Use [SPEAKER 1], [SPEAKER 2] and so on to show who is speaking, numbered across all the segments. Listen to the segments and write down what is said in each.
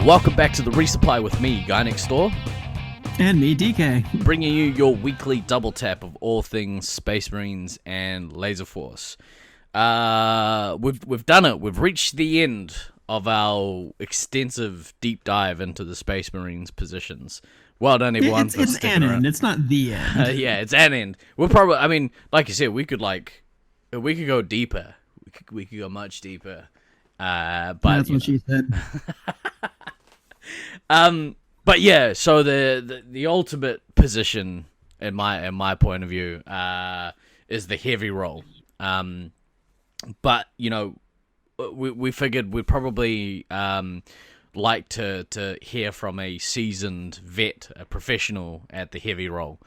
[SPEAKER 1] Welcome back to the Resupply with me, Guy Next Door.
[SPEAKER 2] And me, DK.
[SPEAKER 1] Bringing you your weekly double tap of all things Space Marines and Laser Force. We've done it. We've reached the end of our extensive deep dive into the Space Marines positions. Well done, everyone.
[SPEAKER 2] It's an end. It's not the end.
[SPEAKER 1] Yeah, it's an end. We'll probably, I mean, like you said, we could go deeper. We could go much deeper. But
[SPEAKER 2] that's what she said.
[SPEAKER 1] But yeah, so the ultimate position in my point of view is the heavy roll. But you know, we figured we'd probably like to hear from a seasoned vet, a professional at the heavy roll.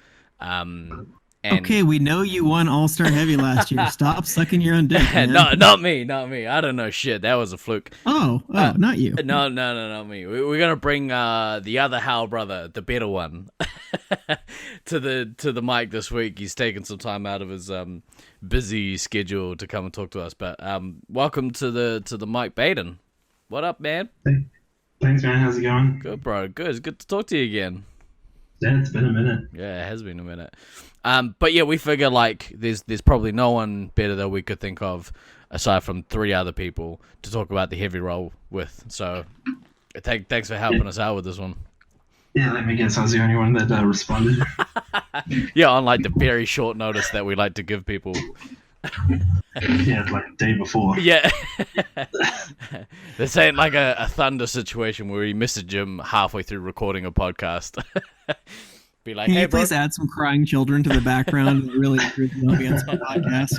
[SPEAKER 2] Okay, we know you won All-Star Heavy last year. Stop sucking your own dick, man.
[SPEAKER 1] Not me. I don't know shit. That was a fluke.
[SPEAKER 2] Oh, not you.
[SPEAKER 1] No, not me. We're gonna bring the other Hal brother, the better one, to the mic this week. He's taking some time out of his busy schedule to come and talk to us. But welcome to the mic, Baden. What up, man?
[SPEAKER 3] Thanks, man. How's it going?
[SPEAKER 1] Good, bro. Good. It's good to talk to you again.
[SPEAKER 3] Yeah, it's been a minute.
[SPEAKER 1] Yeah, it has been a minute. But yeah, we figure like there's probably no one better that we could think of aside from three other people to talk about the heavy roll with. So thanks for helping us out with this one.
[SPEAKER 3] Yeah, let me guess. I was the only one that responded.
[SPEAKER 1] Yeah, on like the very short notice that we like to give people.
[SPEAKER 3] Yeah, like the day before.
[SPEAKER 1] Yeah. This ain't like a Thunder situation where we message him halfway through recording a podcast. Be like,
[SPEAKER 2] Can
[SPEAKER 1] hey,
[SPEAKER 2] you please add some crying children to the background and really improve the ambience of the podcast?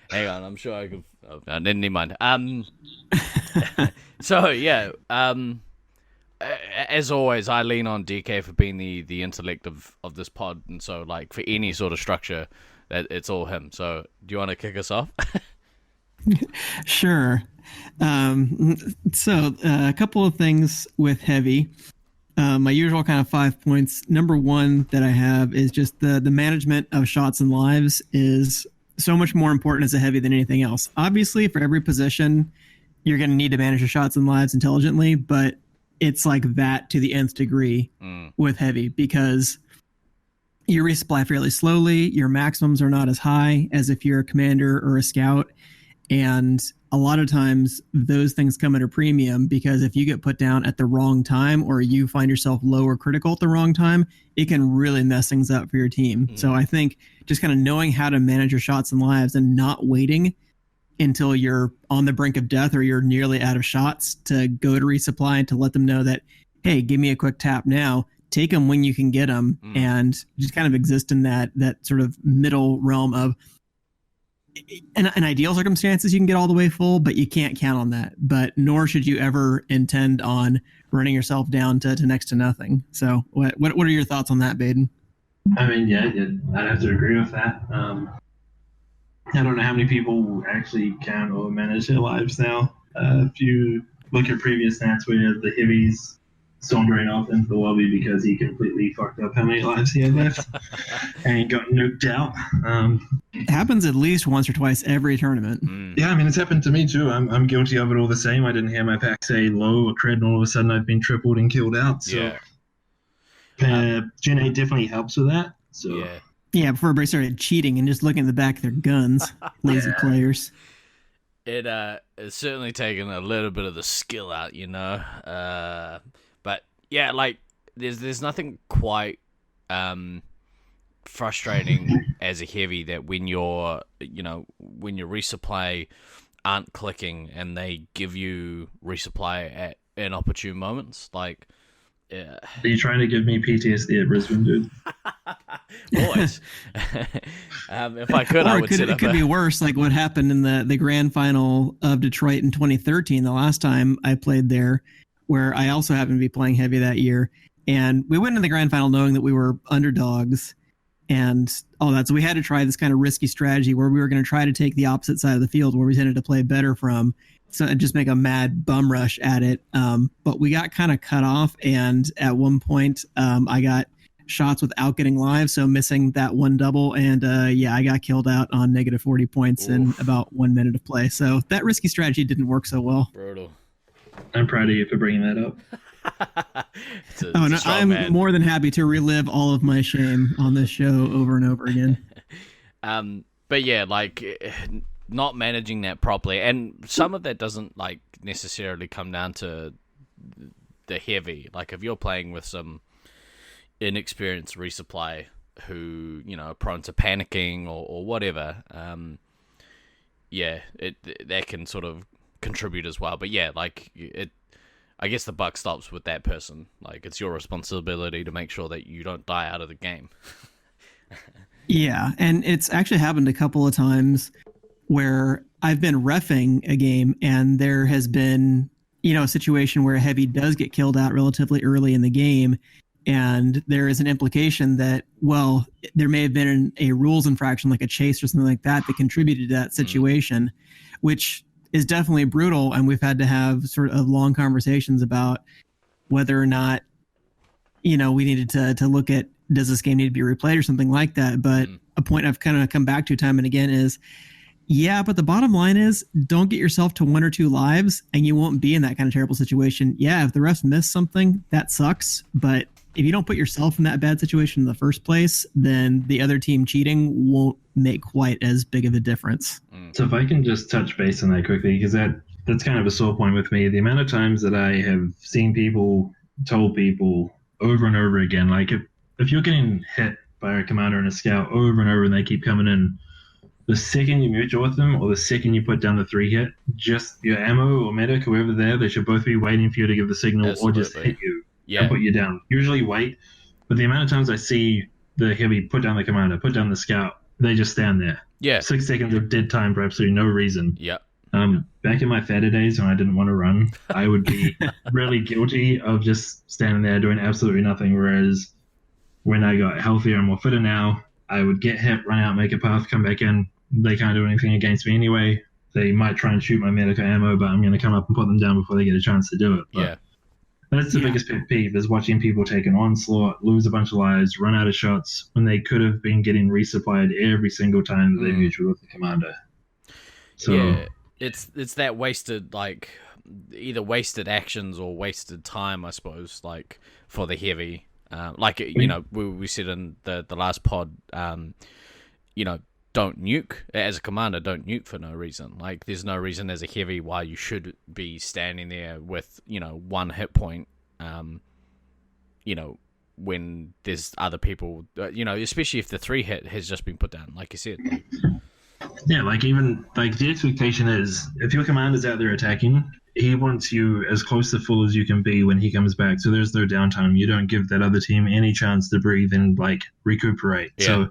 [SPEAKER 1] Hang on, I'm sure I could. Oh, no, never mind. So yeah, as always, I lean on DK for being the intellect of this pod, and so like for any sort of structure, that it's all him. So do you want to kick us off?
[SPEAKER 2] Sure. So a couple of things with heavy. My usual kind of 5 points. Number one that I have is just the management of shots and lives is so much more important as a heavy than anything else. Obviously, for every position, you're going to need to manage your shots and lives intelligently, but it's like that to the nth degree with heavy because you resupply fairly slowly. Your maximums are not as high as if you're a commander or a scout. And a lot of times those things come at a premium because if you get put down at the wrong time or you find yourself low or critical at the wrong time, it can really mess things up for your team. So I think just kind of knowing how to manage your shots and lives and not waiting until you're on the brink of death or you're nearly out of shots to go to resupply and to let them know that, hey, give me a quick tap now. Take them when you can get them and just kind of exist in that sort of middle realm of in ideal circumstances, you can get all the way full, but you can't count on that. But nor should you ever intend on running yourself down to next to nothing. So what are your thoughts on that, Baden?
[SPEAKER 3] I mean, yeah, I'd have to agree with that. I don't know how many people actually count or manage their lives now. If you look at previous nats where the heavies sauntering off into the lobby because he completely fucked up how many lives he had left and he got nuked out.
[SPEAKER 2] It happens at least once or twice every tournament.
[SPEAKER 3] Yeah, I mean, it's happened to me too. I'm guilty of it all the same. I didn't hear my pack say low or cred and all of a sudden I've been tripled and killed out. So Gen 8 definitely helps with that. So
[SPEAKER 2] yeah, before everybody started cheating and just looking at the back of their guns, lazy players.
[SPEAKER 1] It's certainly taken a little bit of the skill out, you know. But yeah, like there's nothing quite frustrating as a heavy that when your resupply aren't clicking and they give you resupply at inopportune moments. Like, yeah.
[SPEAKER 3] Are you trying to give me PTSD at Brisbane, dude?
[SPEAKER 1] Always. If I could, I would set up.
[SPEAKER 2] It could be worse, like what happened in the grand final of Detroit in 2013, the last time I played there, where I also happened to be playing heavy that year. And we went into the grand final knowing that we were underdogs and all that. So we had to try this kind of risky strategy where we were going to try to take the opposite side of the field where we tended to play better from. So just make a mad bum rush at it. But we got kind of cut off. And at one point, I got shots without getting live, so missing that one double. And I got killed out on negative 40 points in about 1 minute of play. So that risky strategy didn't work so well.
[SPEAKER 1] Brutal.
[SPEAKER 3] I'm proud of you for bringing that up.
[SPEAKER 1] It's a
[SPEAKER 2] No,
[SPEAKER 1] strong
[SPEAKER 2] I'm
[SPEAKER 1] man.
[SPEAKER 2] more than happy to relive all of my shame on this show over and over again.
[SPEAKER 1] But yeah, like not managing that properly, and some of that doesn't like necessarily come down to the heavy. Like if you're playing with some inexperienced resupply who are prone to panicking or whatever, that can sort of contribute as well. But yeah, like I guess the buck stops with that person. Like it's your responsibility to make sure that you don't die out of the game.
[SPEAKER 2] Yeah, and it's actually happened a couple of times where I've been reffing a game and there has been, a situation where a heavy does get killed out relatively early in the game, and there is an implication that, well, there may have been a rules infraction like a chase or something like that contributed to that situation, which is definitely brutal, and we've had to have sort of long conversations about whether or not we needed to look at, does this game need to be replayed or something like that. But a point I've kind of come back to time and again is, yeah, but the bottom line is, don't get yourself to 1 or 2 lives and you won't be in that kind of terrible situation. Yeah, if the refs miss something, that sucks. But if you don't put yourself in that bad situation in the first place, then the other team cheating won't make quite as big of a difference.
[SPEAKER 3] So if I can just touch base on that quickly, because that's kind of a sore point with me. The amount of times that I have seen people, told people over and over again, like if you're getting hit by a commander and a scout over and over and they keep coming in, the second you mutual with them or the second you put down the 3 hit, just your ammo or medic, whoever there, they should both be waiting for you to give the signal.
[SPEAKER 1] Absolutely.
[SPEAKER 3] Or just hit you and put you down. Usually wait. But the amount of times I see the heavy put down the commander, put down the scout, they just stand there.
[SPEAKER 1] Yeah.
[SPEAKER 3] 6 seconds of dead time for absolutely no reason.
[SPEAKER 1] Yeah.
[SPEAKER 3] Back in my fatter days when I didn't want to run, I would be really guilty of just standing there doing absolutely nothing. Whereas when I got healthier and more fitter now, I would get hit, run out, make a path, come back in. They can't do anything against me anyway. They might try and shoot my medical ammo, but I'm going to come up and put them down before they get a chance to do it. But that's the biggest pet peeve, is watching people take an onslaught, lose a bunch of lives, run out of shots, when they could have been getting resupplied every single time that they mutual with the commander. So
[SPEAKER 1] yeah, it's that wasted, like, either wasted actions or wasted time, I suppose, like, for the heavy. We said in the last pod, don't nuke. As a commander, don't nuke for no reason. Like, there's no reason as a heavy why you should be standing there with, 1 hit point, when there's other people, especially if the 3 hit has just been put down, like you said.
[SPEAKER 3] Yeah, the expectation is, if your commander's out there attacking, he wants you as close to full as you can be when he comes back. So there's no downtime. You don't give that other team any chance to breathe and recuperate. Yeah. So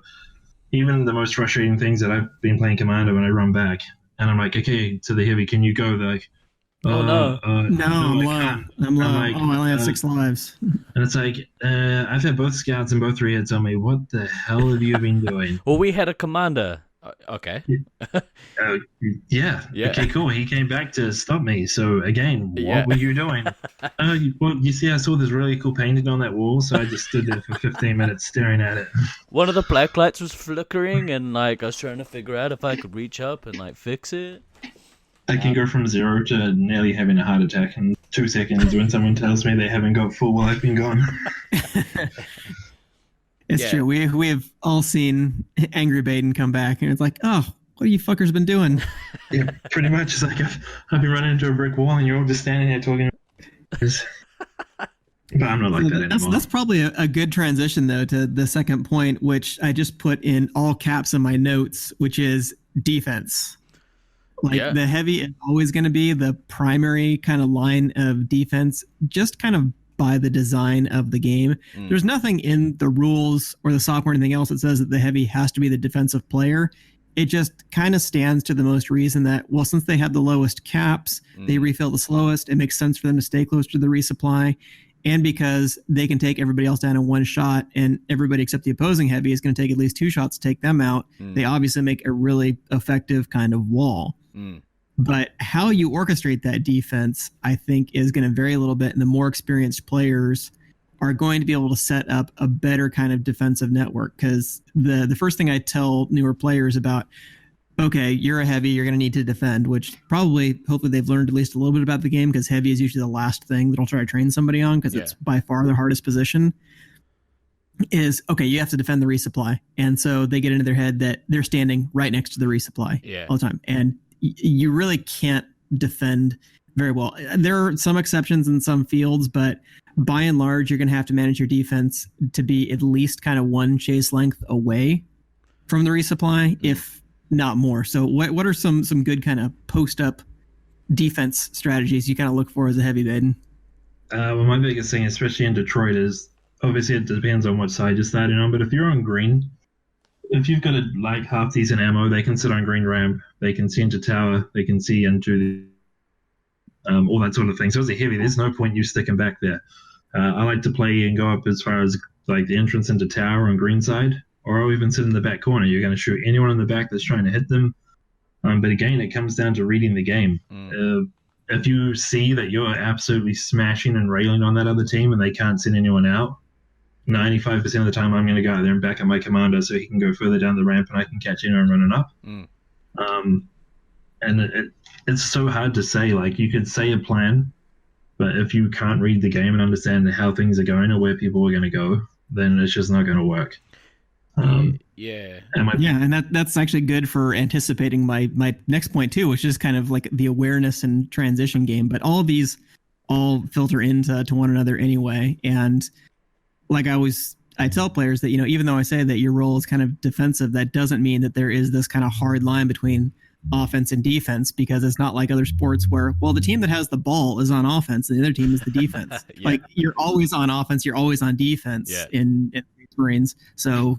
[SPEAKER 3] even the most frustrating things that I've been playing commander, when I run back and I'm like, okay, to the heavy, can you go? They're like,
[SPEAKER 2] no, I'm low. I'm low.
[SPEAKER 3] like,
[SPEAKER 2] I only have 6 lives.
[SPEAKER 3] And it's like, I've had both scouts and both 3 hits on me. What the hell have you been doing?
[SPEAKER 1] Well, we had a commander. Okay.
[SPEAKER 3] Yeah. Okay, cool. He came back to stop me. So again, what were you doing? You see, I saw this really cool painting on that wall, so I just stood there for 15 minutes staring at it.
[SPEAKER 1] One of the black lights was flickering, and I was trying to figure out if I could reach up and fix it.
[SPEAKER 3] I can go from 0 to nearly having a heart attack in 2 seconds when someone tells me they haven't got full while I've been gone.
[SPEAKER 2] It's true. We have all seen Angry Baden come back, and it's like, oh, what have you fuckers been doing?
[SPEAKER 3] Yeah, pretty much. It's like I've been running into a brick wall, and you're all just standing there talking. But I'm not like that anymore.
[SPEAKER 2] That's probably a good transition, though, to the second point, which I just put in all caps in my notes, which is defense. The heavy is always going to be the primary kind of line of defense, just kind of by the design of the game. There's nothing in the rules or the software or anything else that says that the heavy has to be the defensive player. It just kind of stands to the most reason that, well, since they have the lowest caps, they refill the slowest. It makes sense for them to stay close to the resupply. And because they can take everybody else down in 1 shot, and everybody except the opposing heavy is going to take at least 2 shots to take them out, they obviously make a really effective kind of wall. But how you orchestrate that defense, I think, is going to vary a little bit. And the more experienced players are going to be able to set up a better kind of defensive network. Because the first thing I tell newer players about, okay, you're a heavy, you're going to need to defend, which hopefully they've learned at least a little bit about the game, because heavy is usually the last thing that I'll try to train somebody on, because it's by far the hardest position. Is okay, you have to defend the resupply. And so they get into their head that they're standing right next to the resupply all the time. And you really can't defend very well. There are some exceptions in some fields, but by and large, you're going to have to manage your defense to be at least kind of one chase length away from the resupply, if not more. So what are some good kind of post-up defense strategies you kind of look for as a heavy Baden?
[SPEAKER 3] Well, my biggest thing, especially in Detroit, is obviously it depends on what side you're starting on, but if you're on green, if you've got like half decent ammo, they can sit on green ramp, they can see into tower, they can see into all that sort of thing. So as a heavy, there's no point you sticking back there. I like to play and go up as far as like the entrance into tower on green side, or I'll even sit in the back corner. You're going to shoot anyone in the back that's trying to hit them. But again, it comes down to reading the game. If you see that you're absolutely smashing and railing on that other team and they can't send anyone out, 95% of the time I'm going to go out there and back up my commander so he can go further down the ramp and I can catch anyone running up. And it's so hard to say. Like, you could say a plan, but if you can't read the game and understand how things are going or where people are going to go, then it's just not going to work.
[SPEAKER 2] And that's actually good for anticipating my next point too, which is kind of like the awareness and transition game. But all of these all filter into one another anyway. And like I tell players that, even though I say that your role is kind of defensive, that doesn't mean that there is this kind of hard line between offense and defense, because it's not like other sports where, well, the team that has the ball is on offense and the other team is the defense. Like, you're always on offense, you're always on defense in Marines. So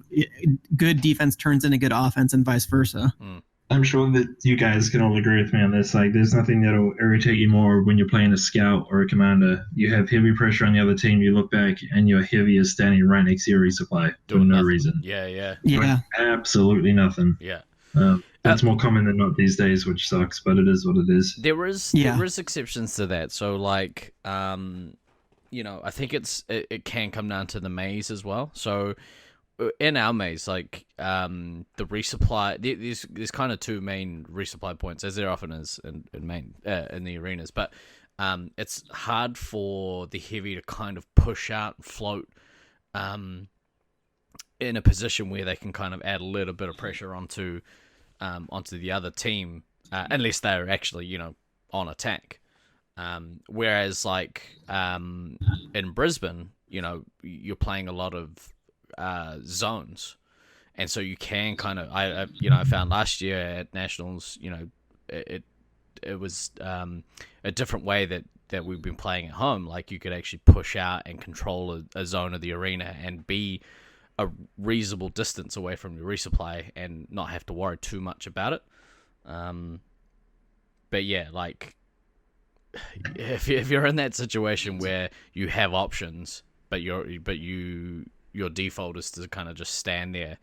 [SPEAKER 2] good defense turns into good offense and vice versa.
[SPEAKER 3] I'm sure that you guys can all agree with me on this. Like, there's nothing that'll irritate you more when you're playing a scout or a commander. You have heavy pressure on the other team. You look back and your heavy is standing right next to your resupply for no reason.
[SPEAKER 1] Yeah.
[SPEAKER 3] Absolutely nothing.
[SPEAKER 1] Yeah.
[SPEAKER 3] That's more common than not these days, which sucks, but it is what it is.
[SPEAKER 1] There is exceptions to that. So, like, I think it can come down to the maze as well. So in our maze, like, the resupply, there's kind of two main resupply points, as there often is in the arenas, but it's hard for the heavy to kind of push out and float in a position where they can kind of add a little bit of pressure onto the other team, unless they're actually on attack. Whereas, like, in Brisbane, you're playing a lot of zones, and so you can kind of I found last year at Nationals, it was a different way that we've been playing at home. Like, you could actually push out and control a zone of the arena and be a reasonable distance away from your resupply and not have to worry too much about it. But yeah, like, if you're in that situation where you have options, but your default is to kind of just stand there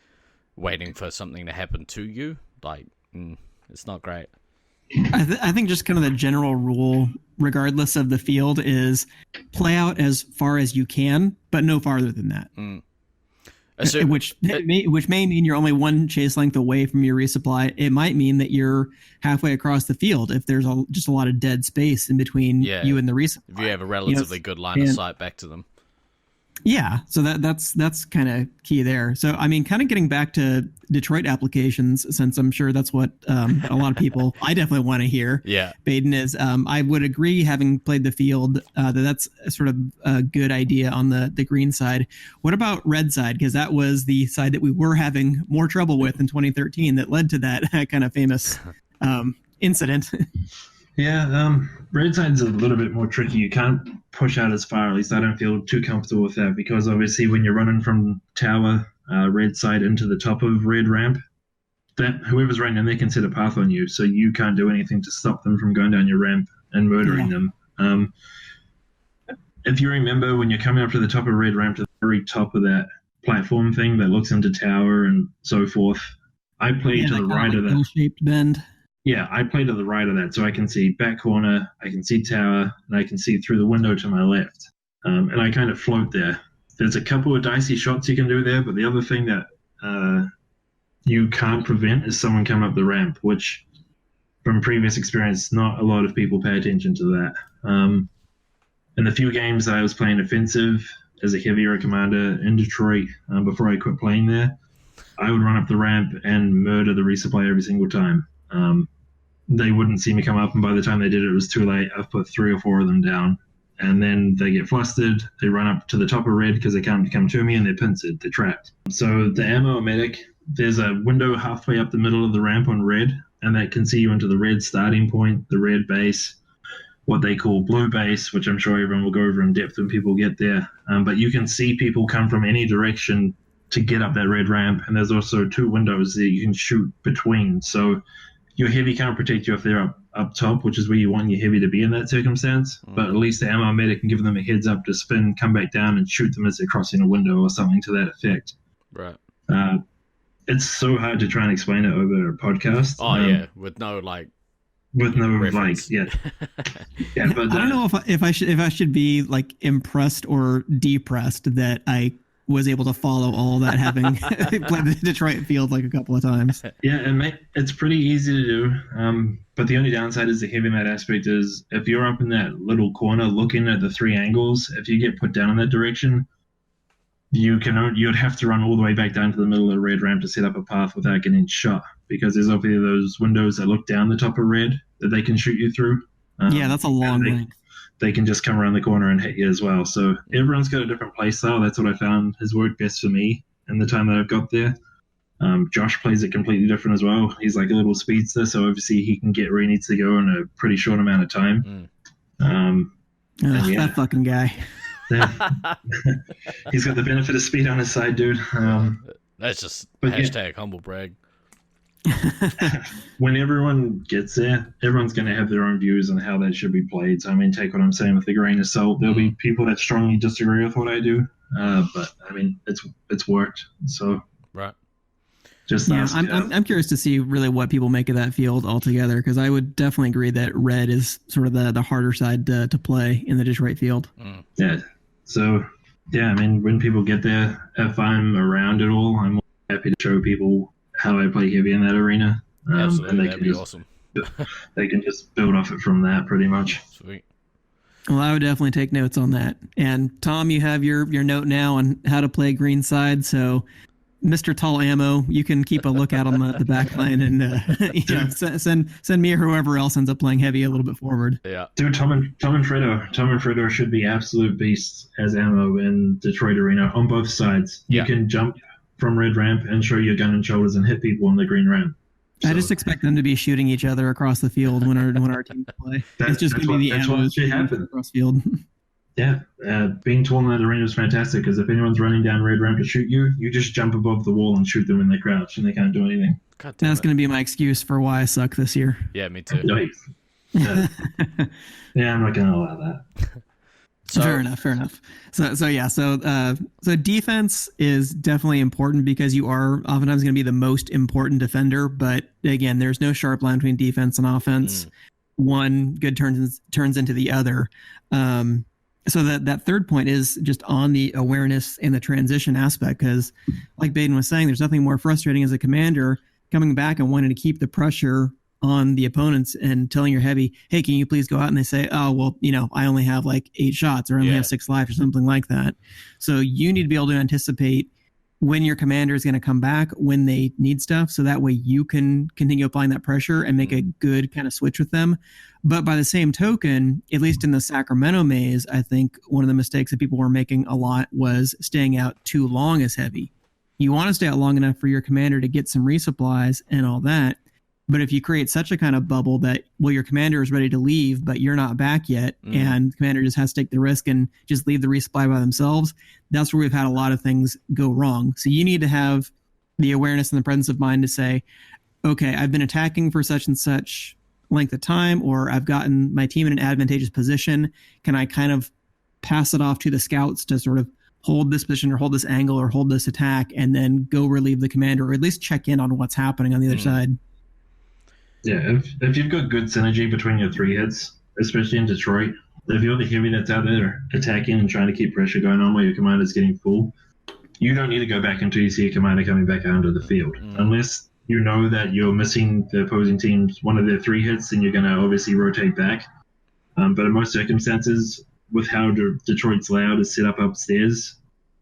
[SPEAKER 1] waiting for something to happen to you, like, it's not great.
[SPEAKER 2] I think just kind of the general rule, regardless of the field, is play out as far as you can, but no farther than that. Which may mean you're only one chase length away from your resupply. It might mean that you're halfway across the field if there's just a lot of dead space in between you and the resupply.
[SPEAKER 1] If you have a relatively good line of sight back to them.
[SPEAKER 2] Yeah, so that's kind of key there. So, I mean, kind of getting back to Detroit applications, since I'm sure that's what a lot of people, I definitely want to hear.
[SPEAKER 1] Yeah,
[SPEAKER 2] Baden is. I would agree, having played the field, that's sort of a good idea on the green side. What about red side? Because that was the side that we were having more trouble with in 2013 that led to that kind of famous incident.
[SPEAKER 3] Yeah, red side's a little bit more tricky. You can't push out as far. At least I don't feel too comfortable with that, because obviously when you're running from tower, red side into the top of red ramp, that whoever's running in there can set a path on you, so you can't do anything to stop them from going down your ramp and murdering them. If you remember, when you're coming up to the top of red ramp, to the very top of that platform thing that looks into tower and so forth, I play to the right of that.
[SPEAKER 2] L-shaped bend.
[SPEAKER 3] Yeah, I play to the right of that, so I can see back corner, I can see tower, and I can see through the window to my left. And I kind of float there. There's a couple of dicey shots you can do there, but the other thing that you can't prevent is someone coming up the ramp, which from previous experience, not a lot of people pay attention to that. In the few games that I was playing offensive as a heavy or commander in Detroit before I quit playing there, I would run up the ramp and murder the resupply every single time. They wouldn't see me come up, and by the time they did it was too late. I've put 3 or 4 of them down. And then they get flustered, they run up to the top of red because they can't come to me, and they're pincered, they're trapped. So the ammo medic, there's a window halfway up the middle of the ramp on red, and that can see you into the red starting point, the red base, what they call blue base, which I'm sure everyone will go over in depth when people get there. But you can see people come from any direction to get up that red ramp, and there's also 2 windows that you can shoot between. So your heavy can't protect you if they're up top, which is where you want your heavy to be in that circumstance. But at least the ammo medic can give them a heads up to spin, come back down, and shoot them as they're crossing a window or something to that effect.
[SPEAKER 1] Right.
[SPEAKER 3] It's so hard to try and explain it over a podcast.
[SPEAKER 1] Oh yeah, with no like.
[SPEAKER 3] With no
[SPEAKER 1] reference.
[SPEAKER 3] yeah. But
[SPEAKER 2] I don't know if I should be like impressed or depressed that I was able to follow all that, having played the Detroit field like a couple of times.
[SPEAKER 3] Yeah, and it's pretty easy to do. But the only downside is the heavy mat aspect is if you're up in that little corner looking at the 3 angles, if you get put down in that direction, you'd have to run all the way back down to the middle of the red ramp to set up a path without getting shot, because there's obviously those windows that look down the top of red that they can shoot you through.
[SPEAKER 2] Yeah, that's a long length.
[SPEAKER 3] They can just come around the corner and hit you as well. So everyone's got a different play style. That's what I found has worked best for me in the time that I've got there. Josh plays it completely different as well. He's like a little speedster, so obviously he can get where he needs to go in a pretty short amount of time.
[SPEAKER 2] That fucking guy.
[SPEAKER 3] He's got the benefit of speed on his side, dude.
[SPEAKER 1] That's just hashtag humble brag.
[SPEAKER 3] When everyone gets there, everyone's going to have their own views on how that should be played. So, I mean, take what I'm saying with a grain of salt. There'll be people that strongly disagree with what I do, but I mean, it's worked. So,
[SPEAKER 1] right.
[SPEAKER 3] Just
[SPEAKER 2] I'm curious to see really what people make of that field altogether, because I would definitely agree that red is sort of the harder side to play in the Detroit field.
[SPEAKER 3] Yeah. So, yeah, I mean, when people get there, if I'm around at all, I'm happy to show people how I play heavy in that arena.
[SPEAKER 1] Absolutely,
[SPEAKER 3] and
[SPEAKER 1] that'd be awesome.
[SPEAKER 3] They can just build off it from that pretty much.
[SPEAKER 1] Sweet.
[SPEAKER 2] Well, I would definitely take notes on that. And Tom, you have your note now on how to play green side. So, Mr. Tall Ammo, you can keep a lookout on the back line and send me or whoever else ends up playing heavy a little bit forward.
[SPEAKER 1] Yeah,
[SPEAKER 3] dude, Tom and Fredo should be absolute beasts as ammo in Detroit Arena on both sides.
[SPEAKER 1] Yeah.
[SPEAKER 3] You can jump from red ramp and show your gun and shoulders and hit people on the green ramp. So,
[SPEAKER 2] I just expect them to be shooting each other across the field when our teams play. It's just going to be the ammo across field.
[SPEAKER 3] Yeah, being tall in that arena is fantastic, because if anyone's running down red ramp to shoot you, you just jump above the wall and shoot them when they crouch and they can't do anything.
[SPEAKER 2] That's going to be my excuse for why I suck this year.
[SPEAKER 1] Yeah, me too.
[SPEAKER 3] Yeah, I'm not going to allow that.
[SPEAKER 2] So, fair enough. So defense is definitely important, because you are oftentimes going to be the most important defender. But again, there's no sharp line between defense and offense. One good turns into the other. So that third point is just on the awareness and the transition aspect, because like Baden was saying, there's nothing more frustrating as a commander coming back and wanting to keep the pressure on the opponents and telling your heavy, hey, can you please go out? And they say, oh, well, I only have like 8 shots, or I only have 6 lives, or something like that. So you need to be able to anticipate when your commander is going to come back, when they need stuff, so that way you can continue applying that pressure and make a good kind of switch with them. But by the same token, at least in the Sacramento maze, I think one of the mistakes that people were making a lot was staying out too long as heavy. You want to stay out long enough for your commander to get some resupplies and all that. But if you create such a kind of bubble that, well, your commander is ready to leave, but you're not back yet, and the commander just has to take the risk and just leave the resupply by themselves, that's where we've had a lot of things go wrong. So you need to have the awareness and the presence of mind to say, okay, I've been attacking for such and such length of time, or I've gotten my team in an advantageous position. Can I kind of pass it off to the scouts to sort of hold this position or hold this angle or hold this attack, and then go relieve the commander, or at least check in on what's happening on the other side?
[SPEAKER 3] Yeah, if you've got good synergy between your 3 heads, especially in Detroit, if you're the heavy that's out there attacking and trying to keep pressure going on while your commander's getting full, you don't need to go back until you see a commander coming back out onto the field. Unless you know that you're missing the opposing team's one of their 3 hits, then you're going to obviously rotate back. But in most circumstances, with how Detroit's layout is set up upstairs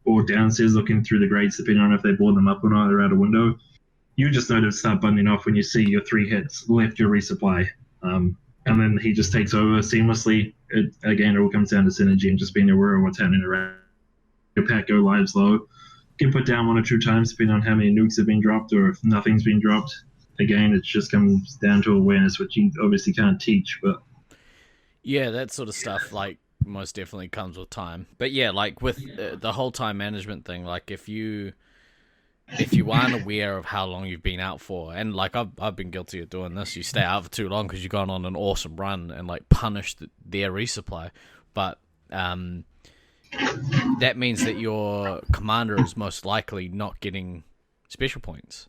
[SPEAKER 3] or downstairs looking through the grates, depending on if they board them up or not, or out a window, you just know to start buttoning off when you see your 3 hits left your resupply. And then he just takes over seamlessly. It all comes down to synergy and just being aware of what's happening around. Your pack go lives low. Get put down 1 or 2 times depending on how many nukes have been dropped or if nothing's been dropped. Again, it just comes down to awareness, which you obviously can't teach. But
[SPEAKER 1] yeah, that sort of stuff, like, most definitely comes with time. But yeah, like with the whole time management thing, like if you aren't aware of how long you've been out for, and like I've been guilty of doing this, you stay out for too long because you've gone on an awesome run and like punished their resupply, but that means that your commander is most likely not getting special points,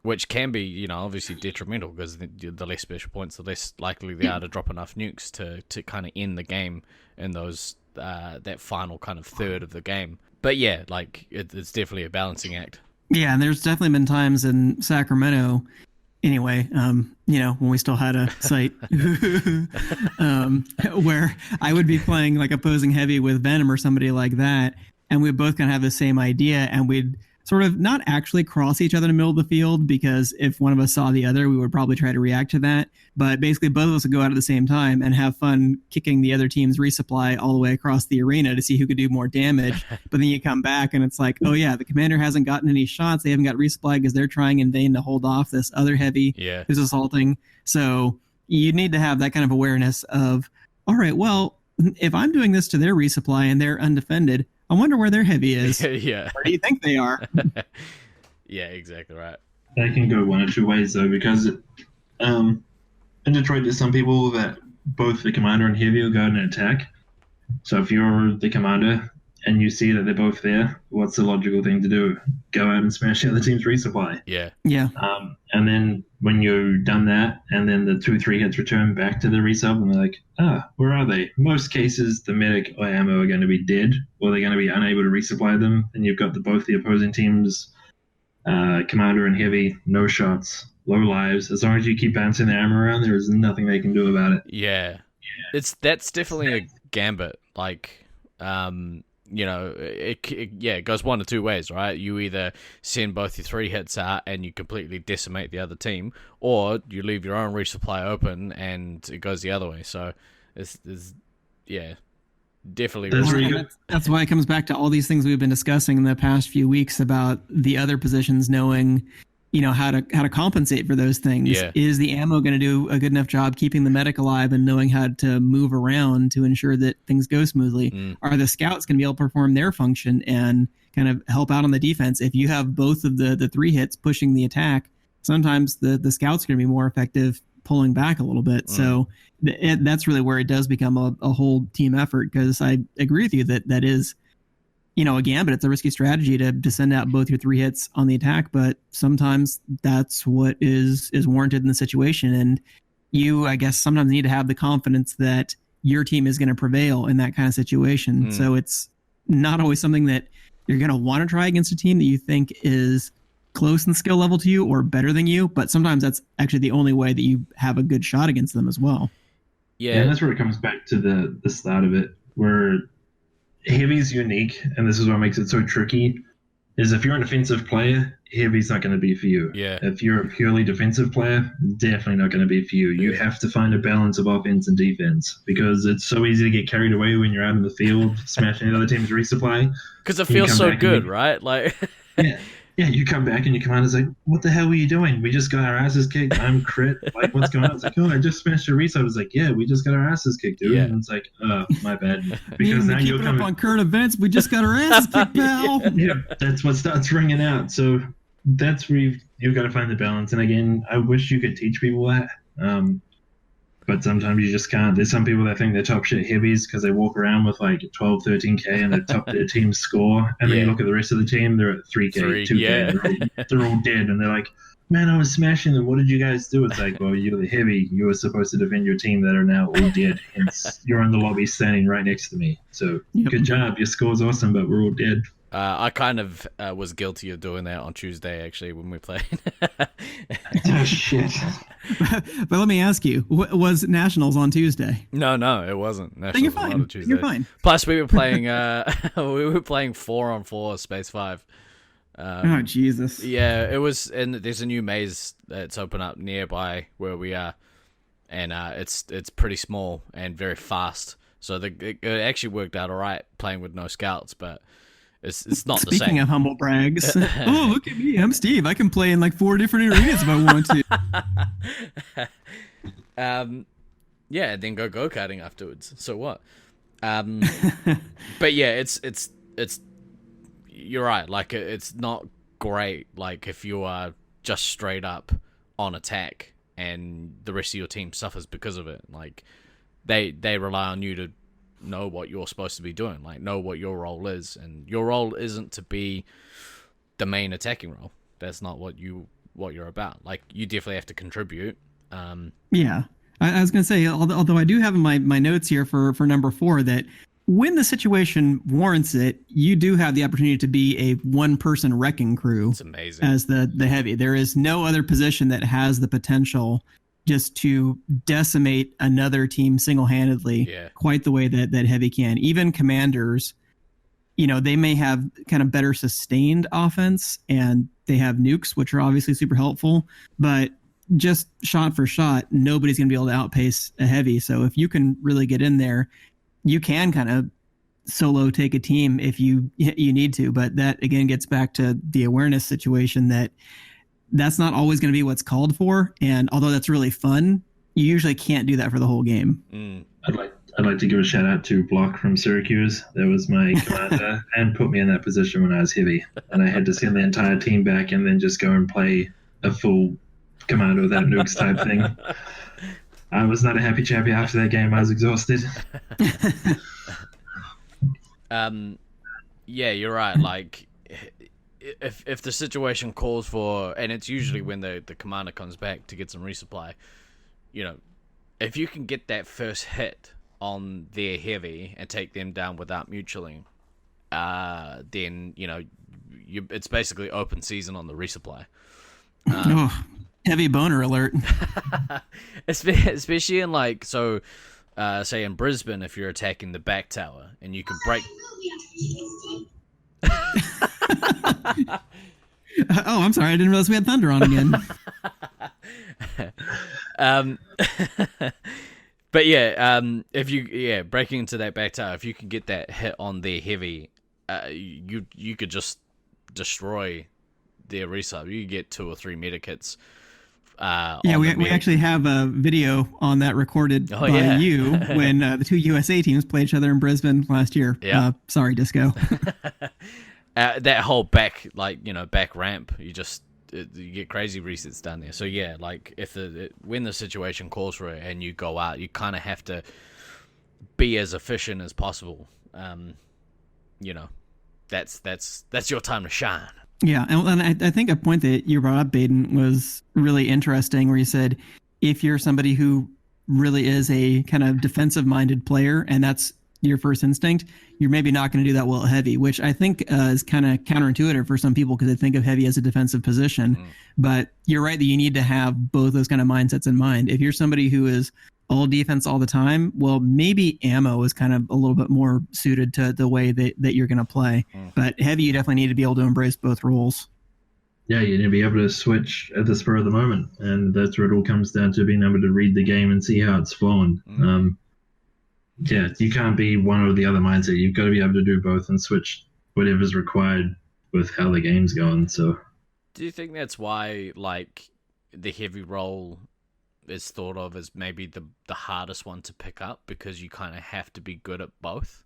[SPEAKER 1] which can be, you know, obviously detrimental because the less special points, the less likely they are to drop enough nukes to kind of end the game in those that final kind of third of the game. But yeah, like it's definitely a balancing act.
[SPEAKER 2] Yeah, and there's definitely been times in Sacramento, anyway, you know, when we still had a site, where I would be playing like opposing heavy with Venom or somebody like that, and we both kind of have the same idea, and we'd sort of not actually cross each other in the middle of the field, because if one of us saw the other, we would probably try to react to that. But basically, both of us would go out at the same time and have fun kicking the other team's resupply all the way across the arena to see who could do more damage. But then you come back and it's like, oh yeah, the commander hasn't gotten any shots. They haven't got resupply because they're trying in vain to hold off this other heavy who's assaulting. So you need to have that kind of awareness of, all right, well, if I'm doing this to their resupply and they're undefended, I wonder where their heavy is.
[SPEAKER 1] Yeah.
[SPEAKER 2] Where do you think they are?
[SPEAKER 1] Yeah, exactly right.
[SPEAKER 3] that can go 1 or 2 ways though, because in Detroit there's some people that both the commander and heavy will go out and attack. So if you're the commander and you see that they're both there, what's the logical thing to do? Go out and smash the other team's resupply.
[SPEAKER 1] Yeah.
[SPEAKER 2] Yeah.
[SPEAKER 3] And then when you've done that, and then the 2-3 hits return back to the resub, and they're like, where are they? Most cases, the medic or ammo are going to be dead, or they're going to be unable to resupply them, and you've got both the opposing teams, commander and heavy, no shots, low lives. As long as you keep bouncing the ammo around, there's nothing they can do about it.
[SPEAKER 1] Yeah. That's definitely a gambit. Like, you know, it goes 1 or 2 ways, right? You either send both your 3 hits out and you completely decimate the other team, or you leave your own resupply open and it goes the other way. So it's definitely.
[SPEAKER 2] That's why it comes back to all these things we've been discussing in the past few weeks about the other positions knowing, you know, how to compensate for those things.
[SPEAKER 1] Yeah.
[SPEAKER 2] Is the ammo going to do a good enough job keeping the medic alive and knowing how to move around to ensure that things go smoothly? Are the scouts going to be able to perform their function and kind of help out on the defense? If you have both of the 3 hits pushing the attack, sometimes the scouts are going to be more effective pulling back a little bit. So that's really where it does become a whole team effort, because I agree with you that is, you know, a gambit. It's a risky strategy to send out both your 3 hits on the attack, but sometimes that's what is warranted in the situation. And you, I guess, sometimes need to have the confidence that your team is going to prevail in that kind of situation. So it's not always something that you're going to want to try against a team that you think is close in skill level to you or better than you, but sometimes that's actually the only way that you have a good shot against them as well.
[SPEAKER 3] Yeah, and that's where it comes back to the start of it, where heavy's unique, and this is what makes it so tricky, is if you're an offensive player, heavy's not going to be for you.
[SPEAKER 1] Yeah.
[SPEAKER 3] If you're a purely defensive player, definitely not going to be for you. You have to find a balance of offense and defense, because it's so easy to get carried away when you're out in the field smashing the other team's resupply.
[SPEAKER 1] Because it feels so good, right? Like,
[SPEAKER 3] yeah, you come back and your commander's like, what the hell were you doing? We just got our asses kicked. I'm crit. Like, what's going on? It's like, oh, I just smashed your resub. I was like, yeah, we just got our asses kicked, dude. And it's like, oh, my bad. Because now you're
[SPEAKER 2] up on current events. We just got our asses kicked, pal.
[SPEAKER 3] Yeah, that's what starts ringing out. So that's where you've got to find the balance. And again, I wish you could teach people that. But sometimes you just can't. There's some people that think they're top shit heavies because they walk around with like 12, 13K and they're top their team's score. And then you look at the rest of the team, they're at 3K, 2K. They're all dead. And they're like, man, I was smashing them. What did you guys do? It's like, well, you're the heavy. You were supposed to defend your team that are now all dead. Hence, you're in the lobby standing right next to me. So good job. Your score's awesome, but we're all dead.
[SPEAKER 1] I kind of was guilty of doing that on Tuesday, actually, when we played.
[SPEAKER 3] Oh, shit.
[SPEAKER 2] But let me ask you, was Nationals on Tuesday?
[SPEAKER 1] No, it wasn't.
[SPEAKER 2] Then you're
[SPEAKER 1] Nationals was not
[SPEAKER 2] fine.
[SPEAKER 1] on Tuesday.
[SPEAKER 2] You're fine.
[SPEAKER 1] Plus, we were playing 4-on-4 Space 5.
[SPEAKER 2] Oh, Jesus.
[SPEAKER 1] Yeah, it was, and there's a new maze that's open up nearby where we are, and it's pretty small and very fast. So it actually worked out all right playing with no scouts, but it's not the same.
[SPEAKER 2] Speaking of humble brags, oh, look at me, I'm Steve. I can play in like 4 different arenas if I want to.
[SPEAKER 1] Yeah, and then go karting afterwards. So what? But yeah, it's you're right. Like it's not great. Like if you are just straight up on attack and the rest of your team suffers because of it. Like they rely on you to know what you're supposed to be doing, like know what your role is, and your role isn't to be the main attacking role. That's not what you're about. Like you definitely have to contribute.
[SPEAKER 2] Yeah, I was gonna say, although I do have in my notes here for number 4 that when the situation warrants it, you do have the opportunity to be a one-person wrecking crew.
[SPEAKER 1] It's amazing.
[SPEAKER 2] As the heavy. There is no other position that has the potential just to decimate another team single-handedly quite the way that heavy can. Even commanders, they may have kind of better sustained offense and they have nukes, which are obviously super helpful, but just shot for shot, nobody's going to be able to outpace a heavy. So if you can really get in there, you can kind of solo take a team if you need to. But that, again, gets back to the awareness situation that's not always going to be what's called for. And although that's really fun, you usually can't do that for the whole game.
[SPEAKER 3] I'd like to give a shout out to Block from Syracuse. That was my commander and put me in that position when I was heavy. And I had to send the entire team back and then just go and play a full commander without nukes type thing. I was not a happy chappy after that game. I was exhausted.
[SPEAKER 1] Yeah, you're right. Like, if the situation calls for, and it's usually when the commander comes back to get some resupply, if you can get that first hit on their heavy and take them down without mutualing, then it's basically open season on the resupply.
[SPEAKER 2] Heavy boner alert.
[SPEAKER 1] Especially in say in Brisbane, if you're attacking the back tower and you can break.
[SPEAKER 2] Oh, I'm sorry. I didn't realize we had thunder on again.
[SPEAKER 1] But yeah, if you breaking into that back tower, if you can get that hit on their heavy, you could just destroy their resub. You could get 2 or 3 meta kits.
[SPEAKER 2] We actually have a video on that recorded by you when the 2 USA teams played each other in Brisbane last year.
[SPEAKER 1] Yeah.
[SPEAKER 2] Sorry, Disco.
[SPEAKER 1] That whole back ramp, you get crazy resets down there. So yeah, like when the situation calls for it and you go out, you kind of have to be as efficient as possible. That's your time to shine.
[SPEAKER 2] Yeah, and I think a point that you brought up, Baden, was really interesting, where you said if you're somebody who really is a kind of defensive-minded player, and that's your first instinct, you're maybe not going to do that well at heavy, which I think is kind of counterintuitive for some people because they think of heavy as a defensive position. But you're right that you need to have both those kind of mindsets in mind. If you're somebody who is all defense all the time, well, maybe ammo is kind of a little bit more suited to the way that you're going to play. But heavy, you definitely need to be able to embrace both roles.
[SPEAKER 3] Yeah, you need to be able to switch at the spur of the moment. And that's where it all comes down to, being able to read the game and see how it's flowing. You can't be one or the other mindset. You've got to be able to do both and switch whatever's required with how the game's going. So,
[SPEAKER 1] do you think that's why, like, the heavy role is thought of as maybe the hardest one to pick up, because you kind of have to be good at both?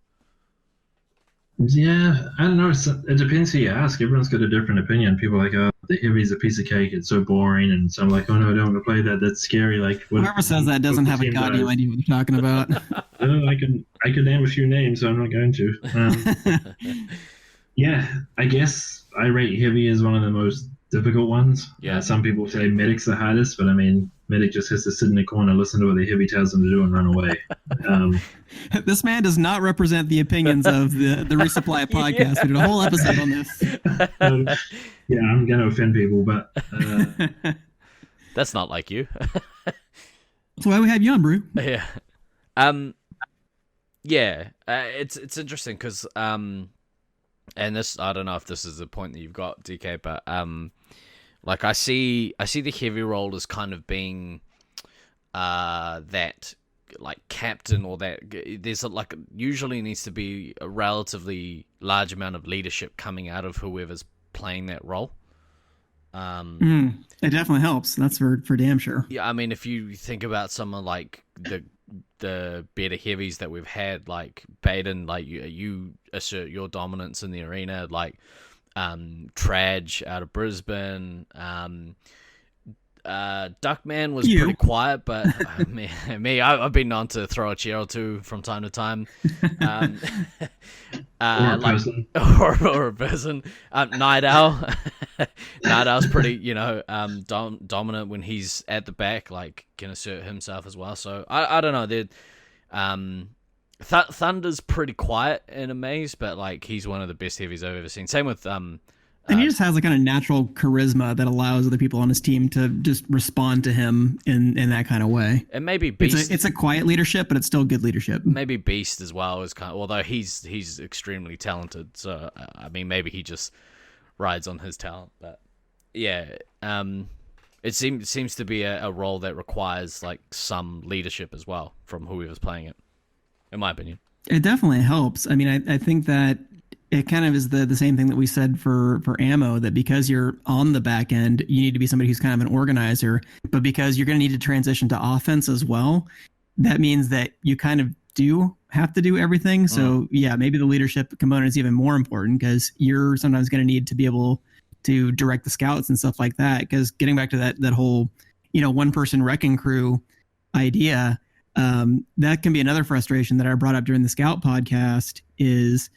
[SPEAKER 3] Yeah, I don't know. It depends who you ask. Everyone's got a different opinion. People are like, oh, the heavy's a piece of cake. It's so boring. And so I'm like, oh no, I don't want to play that. That's scary. Like,
[SPEAKER 2] whoever says that doesn't have a goddamn idea what they're talking about.
[SPEAKER 3] I could name a few names, so I'm not going to. Yeah, I guess I rate heavy as one of the most difficult ones.
[SPEAKER 1] Yeah.
[SPEAKER 3] Some people say medic's the hardest, but I mean, medic just has to sit in the corner, listen to what the heavy tells him to do, and run away.
[SPEAKER 2] This man does not represent the opinions of the Resupply podcast.
[SPEAKER 1] Yeah.
[SPEAKER 2] We did a whole episode on this.
[SPEAKER 3] Yeah, I'm going to offend people, but
[SPEAKER 1] That's not like you.
[SPEAKER 2] That's why we have you on, Brew.
[SPEAKER 1] Yeah. Yeah. It's interesting because and this, I don't know if this is the point that you've got, DK, but like I see the heavy role as kind of being that like captain, or that there's like usually needs to be a relatively large amount of leadership coming out of whoever's playing that role.
[SPEAKER 2] It definitely helps. That's for damn sure.
[SPEAKER 1] Yeah, I mean, if you think about someone like the better heavies that we've had, like Baden, like you assert your dominance in the arena, like Traj out of Brisbane, Duckman was pretty quiet, but I've been known to throw a chair or two from time to time. Or a person. Night Owl. Night Owl's pretty, dominant when he's at the back, like can assert himself as well. So I don't know. Thunder's pretty quiet in a maze, but like he's one of the best heavies I've ever seen. Same with
[SPEAKER 2] and he just has a kind of natural charisma that allows other people on his team to just respond to him in that kind of way.
[SPEAKER 1] And maybe Beast.
[SPEAKER 2] It's a quiet leadership, but it's still good leadership.
[SPEAKER 1] Maybe Beast as well is kind of, although he's extremely talented. So I mean, maybe he just rides on his talent. But yeah, it seems to be a role that requires like some leadership as well from whoever's playing it, in my opinion.
[SPEAKER 2] It definitely helps. I mean, I think that it kind of is the same thing that we said for ammo, that because you're on the back end, you need to be somebody who's kind of an organizer, but because you're going to need to transition to offense as well, that means that you kind of do have to do everything. So yeah, maybe the leadership component is even more important because you're sometimes going to need to be able to direct the scouts and stuff like that. Because getting back to that whole, one person wrecking crew idea, that can be another frustration that I brought up during the scout podcast. Is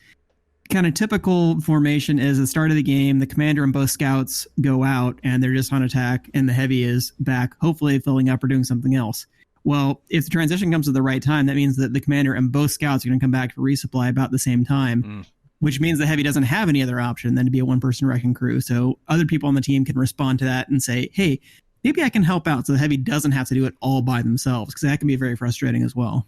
[SPEAKER 2] kind of typical formation is at the start of the game, the commander and both scouts go out and they're just on attack, and the heavy is back, hopefully filling up or doing something else. Well, if the transition comes at the right time, that means that the commander and both scouts are going to come back to resupply about the same time, which means the heavy doesn't have any other option than to be a one-person wrecking crew. So other people on the team can respond to that and say, hey, maybe I can help out, so the heavy doesn't have to do it all by themselves, because that can be very frustrating as well.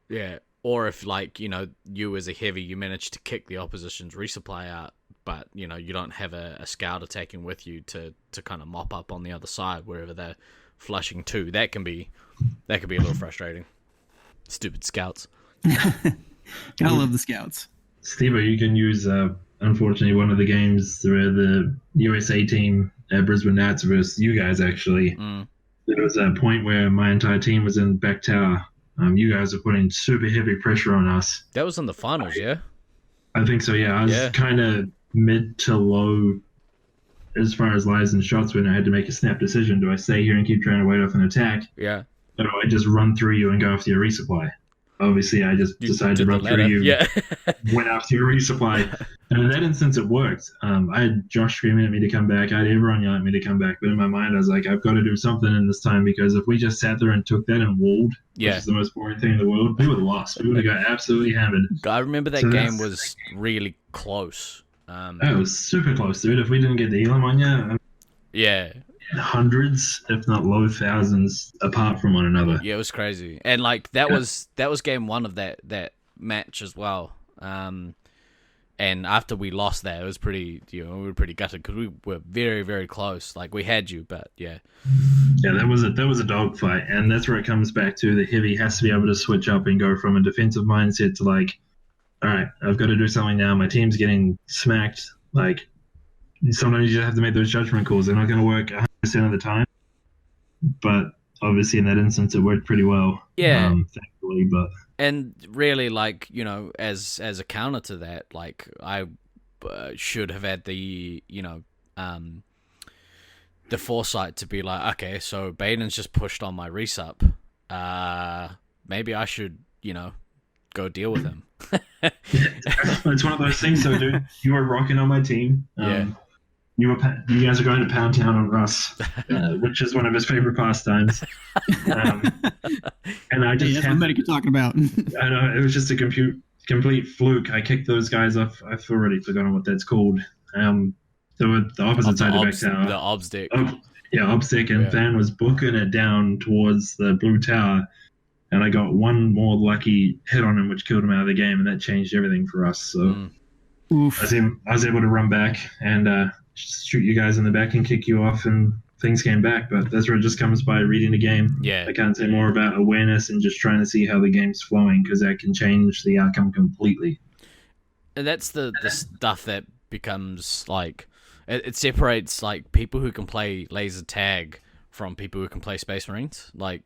[SPEAKER 1] Yeah. Or if, like, you as a heavy, you manage to kick the opposition's resupply out, but, you don't have a scout attacking with you to kind of mop up on the other side, wherever they're flushing to. That can be a little frustrating. Stupid scouts.
[SPEAKER 2] Gotta love the scouts.
[SPEAKER 3] Steve, you can use, unfortunately, one of the games where the USA team at Brisbane Nats versus you guys, actually. There was a point where my entire team was in back tower. You guys are putting super heavy pressure on us.
[SPEAKER 1] That was in the finals, yeah?
[SPEAKER 3] I think so, yeah. I was kind of mid to low as far as lives and shots when I had to make a snap decision. Do I stay here and keep trying to wait off an attack?
[SPEAKER 1] Yeah.
[SPEAKER 3] Or do I just run through you and go after your resupply? Obviously, I just decided to run through you, went after your resupply. And in that instance, it worked. I had Josh screaming at me to come back. I had everyone yelling at me to come back. But in my mind, I was like, I've got to do something in this time, because if we just sat there and took that and walled, which is the most boring thing in the world, we would have lost. We would have got absolutely hammered.
[SPEAKER 1] I remember that game was really close.
[SPEAKER 3] It was super close, dude. If we didn't get the Elam on you, hundreds, if not low thousands, apart from one another.
[SPEAKER 1] Yeah, it was crazy, and like that was game one of that match as well. And after we lost that, it was pretty, we were pretty gutted because we were very, very close. Like we had you, but yeah,
[SPEAKER 3] that was a dogfight, and that's where it comes back to the heavy has to be able to switch up and go from a defensive mindset to like, all right, I've got to do something now. My team's getting smacked. Like sometimes you just have to make those judgment calls. They're not going to work 100% of the time, but obviously in that instance, it worked pretty well.
[SPEAKER 1] Yeah,
[SPEAKER 3] thankfully, but.
[SPEAKER 1] And really, like, as a counter to that, like, I should have had the, the foresight to be like, okay, so Baden's just pushed on my resup. Maybe I should, go deal with him.
[SPEAKER 3] It's one of those things, though, dude. You were rocking on my team. you guys are going to Pound Town on Russ, which is one of his favorite pastimes. Um, and I just
[SPEAKER 2] that's what medic you're talking about.
[SPEAKER 3] I know it was just a complete fluke. I kicked those guys off. I've already forgotten what that's called. They were the opposite side of the back tower.
[SPEAKER 1] The obs deck.
[SPEAKER 3] Yeah, obstac, and Fan was booking it down towards the blue tower, and I got one more lucky hit on him, which killed him out of the game, and that changed everything for us. So I was able to run back and shoot you guys in the back and kick you off, and things came back. But that's where it just comes by reading the game.
[SPEAKER 1] Yeah,
[SPEAKER 3] I can't say more about awareness and just trying to see how the game's flowing, because that can change the outcome completely.
[SPEAKER 1] And that's the stuff that becomes like it separates like people who can play laser tag from people who can play Space Marines. Like,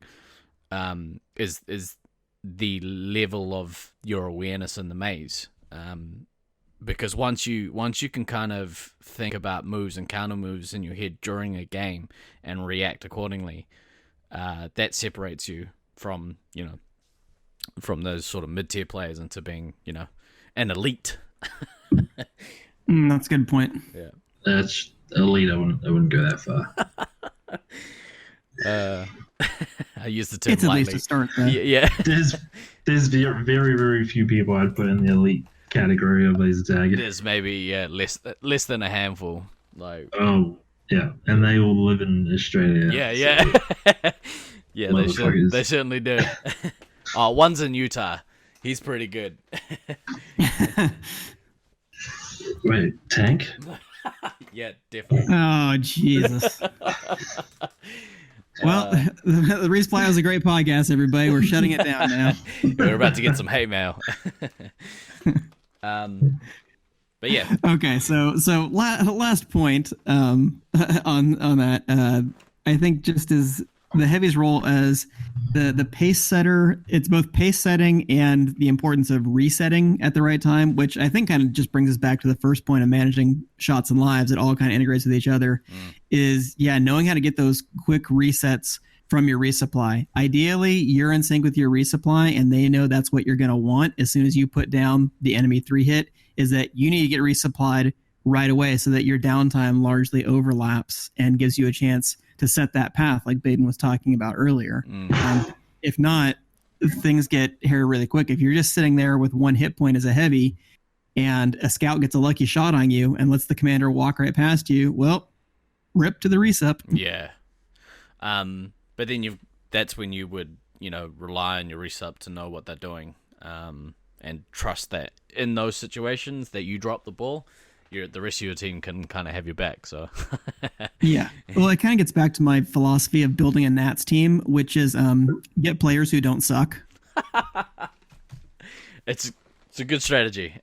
[SPEAKER 1] is the level of your awareness in the maze. Because once you can kind of think about moves and counter moves in your head during a game and react accordingly, that separates you from those sort of mid-tier players into being an elite.
[SPEAKER 2] That's a good point.
[SPEAKER 1] Yeah,
[SPEAKER 3] that's elite. I wouldn't go that far.
[SPEAKER 1] I use the term
[SPEAKER 2] it's at
[SPEAKER 1] lightly.
[SPEAKER 2] least a start. Though.
[SPEAKER 1] Yeah.
[SPEAKER 3] There's very, very few people I'd put in the elite category of laser tag.
[SPEAKER 1] There's maybe less than a handful. Like,
[SPEAKER 3] oh yeah, and they all live in Australia.
[SPEAKER 1] Yeah. Yeah, they certainly do. Oh, one's in Utah. He's pretty good.
[SPEAKER 3] Wait, Tank?
[SPEAKER 1] Yeah, definitely.
[SPEAKER 2] Oh, Jesus. Well, the Resupply was a great podcast, everybody. We're shutting it down now.
[SPEAKER 1] We're about to get some hate mail. But yeah.
[SPEAKER 2] Okay, so last point on that. I think just as the heavy's role as the pace setter, it's both pace setting and the importance of resetting at the right time, which I think kind of just brings us back to the first point of managing shots and lives. It all kind of integrates with each other. Is knowing how to get those quick resets from your resupply. Ideally, you're in sync with your resupply, and they know that's what you're going to want as soon as you put down the enemy 3-hit, is that you need to get resupplied right away so that your downtime largely overlaps and gives you a chance to set that path like Baden was talking about earlier. If not, things get hairy really quick. If you're just sitting there with one hit point as a heavy and a scout gets a lucky shot on you and lets the commander walk right past you, well, rip to the resup.
[SPEAKER 1] Yeah. But then that's when you would, rely on your resup to know what they're doing, and trust that in those situations that you drop the ball, the rest of your team can kind of have your back. So
[SPEAKER 2] yeah, well, it kind of gets back to my philosophy of building a Nats team, which is get players who don't suck.
[SPEAKER 1] It's a good strategy.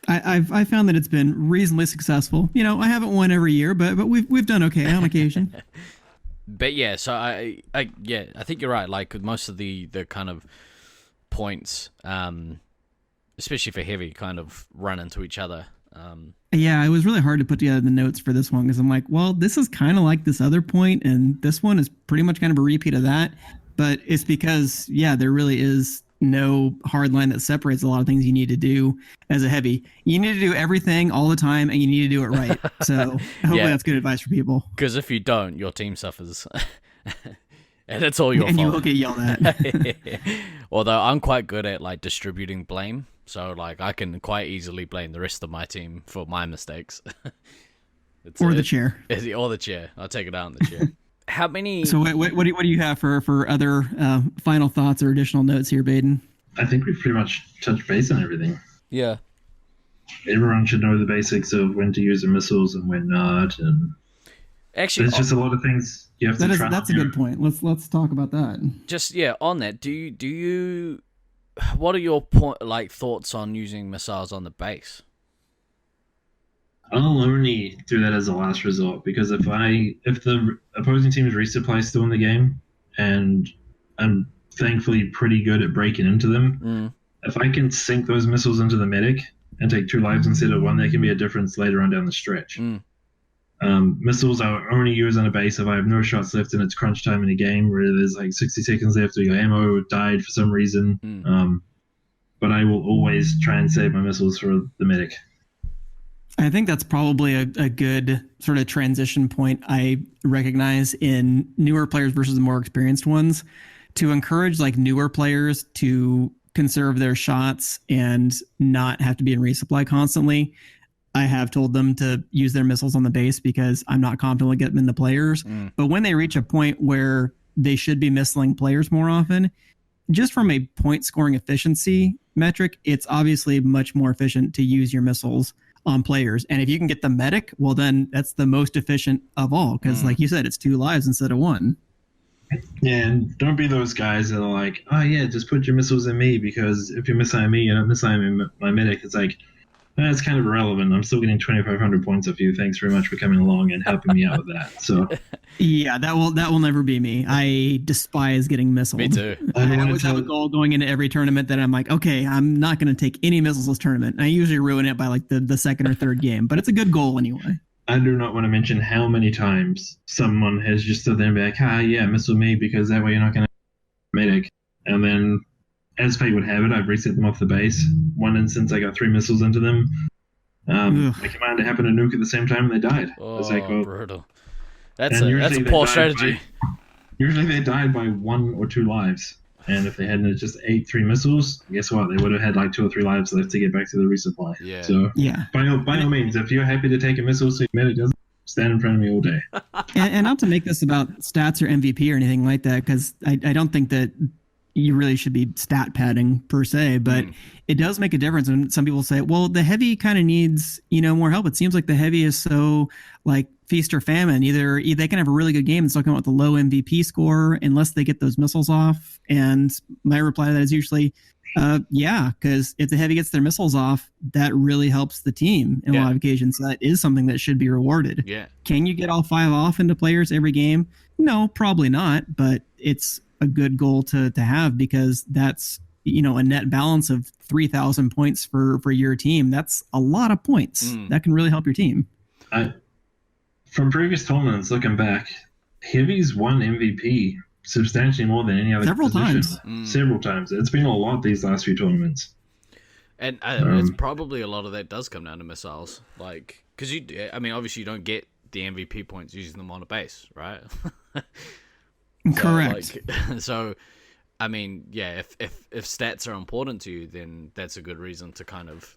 [SPEAKER 2] I found that it's been reasonably successful. I haven't won every year, but we've done okay on occasion.
[SPEAKER 1] But yeah, so I think you're right. Like with most of the kind of points, especially for heavy, kind of run into each other.
[SPEAKER 2] Yeah, it was really hard to put together the notes for this one because I'm like, well, this is kind of like this other point, and this one is pretty much kind of a repeat of that. But it's because, there really is no hard line that separates a lot of things you need to do as a heavy. You need to do everything all the time, and you need to do it right. So hopefully that's good advice for people.
[SPEAKER 1] Because if you don't, your team suffers. And it's all your fault.
[SPEAKER 2] And you will get yelled at.
[SPEAKER 1] Although I'm quite good at distributing blame. So I can quite easily blame the rest of my team for my mistakes.
[SPEAKER 2] Or the chair.
[SPEAKER 1] Or the chair. I'll take it out on the chair. How many?
[SPEAKER 2] So what do you have for other final thoughts or additional notes here, Baden?
[SPEAKER 3] I think we've pretty much touched base on everything.
[SPEAKER 1] Yeah.
[SPEAKER 3] Everyone should know the basics of when to use the missiles and when not, and
[SPEAKER 1] actually,
[SPEAKER 3] there's just a lot of things you have to try.
[SPEAKER 2] That's a good point. Let's talk about that.
[SPEAKER 1] Just on that. Do you? What are your thoughts on using missiles on the base?
[SPEAKER 3] I'll only do that as a last resort, because if the opposing team's resupply is still in the game, and I'm thankfully pretty good at breaking into them, if I can sink those missiles into the medic and take 2 lives instead of 1, there can be a difference later on down the stretch. Missiles I only use on a base if I have no shots left and it's crunch time in a game where there's 60 seconds left or your ammo died for some reason. But I will always try and save my missiles for the medic.
[SPEAKER 2] I think that's probably a good sort of transition point I recognize in newer players versus the more experienced ones, to encourage like newer players to conserve their shots and not have to be in resupply constantly. I have told them to use their missiles on the base because I'm not confident getting them in the players. But when they reach a point where they should be missiling players more often, just from a point scoring efficiency metric, it's obviously much more efficient to use your missiles on players. And if you can get the medic, well, then that's the most efficient of all. Because like you said, it's 2 lives instead of 1.
[SPEAKER 3] Yeah, and don't be those guys that are like, oh yeah, just put your missiles in me, because if you're missiling me, you're not missiling my medic. It's like, that's kind of irrelevant. I'm still getting 2,500 points off you. Thanks very much for coming along and helping me out with that. So
[SPEAKER 2] yeah, that will never be me. I despise getting missiled.
[SPEAKER 1] Me too.
[SPEAKER 2] I always have a goal going into every tournament that I'm like, okay, I'm not going to take any missiles this tournament. And I usually ruin it by like the second or third game, but it's a good goal anyway.
[SPEAKER 3] I do not want to mention how many times someone has just stood there and be like, yeah, missile me, because that way you're not going to medic. And then, as fate would have it, I've reset them off the base. One instance, I got 3 missiles into them. My commander happened to nuke at the same time, and they died.
[SPEAKER 1] Oh,
[SPEAKER 3] I was like, well,
[SPEAKER 1] brutal. That's a poor strategy.
[SPEAKER 3] Usually they died by 1 or 2 lives. And if they hadn't just ate 3 missiles, guess what? They would have had like 2 or 3 lives left to get back to the resupply.
[SPEAKER 1] Yeah.
[SPEAKER 3] So, by all means, if you're happy to take a missile so your medic doesn't, stand in front of me all day.
[SPEAKER 2] and not to make this about stats or MVP or anything like that, because I don't think that you really should be stat padding per se, but it does make a difference. And some people say, well, the heavy kind of needs, more help. It seems like the heavy is so like feast or famine. Either they can have a really good game and still come out with a low MVP score unless they get those missiles off. And my reply to that is usually, yeah, because if the heavy gets their missiles off, that really helps the team in a lot of occasions. So that is something that should be rewarded.
[SPEAKER 1] Yeah.
[SPEAKER 2] Can you get all 5 off into players every game? No, probably not, but it's a good goal to have, because that's a net balance of 3,000 points for your team. That's a lot of points. That can really help your team.
[SPEAKER 3] From previous tournaments, looking back, Heavy's won MVP substantially more than any other
[SPEAKER 2] Several
[SPEAKER 3] position.
[SPEAKER 2] times.
[SPEAKER 3] Several times. It's been a lot these last few tournaments.
[SPEAKER 1] And it's probably a lot of that does come down to missiles, like because obviously you don't get the MVP points using them on a base, right?
[SPEAKER 2] Correct.
[SPEAKER 1] So, if stats are important to you, then that's a good reason to kind of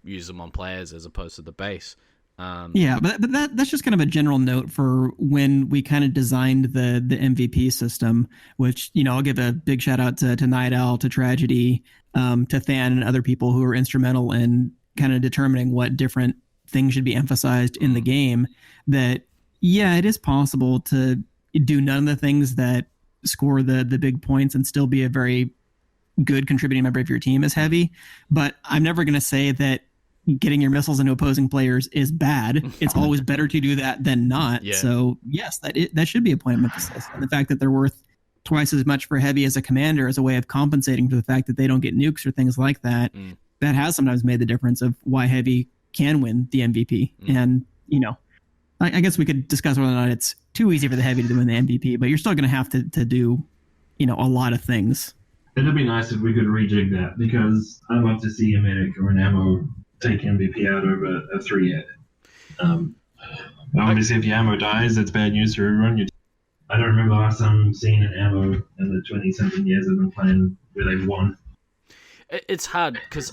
[SPEAKER 1] use them on players as opposed to the base.
[SPEAKER 2] But that's just kind of a general note for when we kind of designed the MVP system, which I'll give a big shout out to Night Owl, to Tragedy, to Than, and other people who were instrumental in kind of determining what different things should be emphasized in the game. That it is possible to do none of the things that score the big points and still be a very good contributing member of your team as heavy. But I'm never going to say that getting your missiles into opposing players is bad. It's always better to do that than not. Yeah. So yes, that should be a point of emphasis. And the fact that they're worth twice as much for heavy as a commander as a way of compensating for the fact that they don't get nukes or things like that, that has sometimes made the difference of why heavy can win the MVP. And, I guess we could discuss whether or not it's too easy for the heavy to win the MVP, but you're still going to have to do, a lot of things.
[SPEAKER 3] It'd be nice if we could rejig that, because I'd love to see a medic or an ammo take MVP out over a 3-hit. Obviously, if your ammo dies, that's bad news for everyone. I don't remember last time seeing an ammo in the 20-something years I've been playing where they've won.
[SPEAKER 1] It's hard because,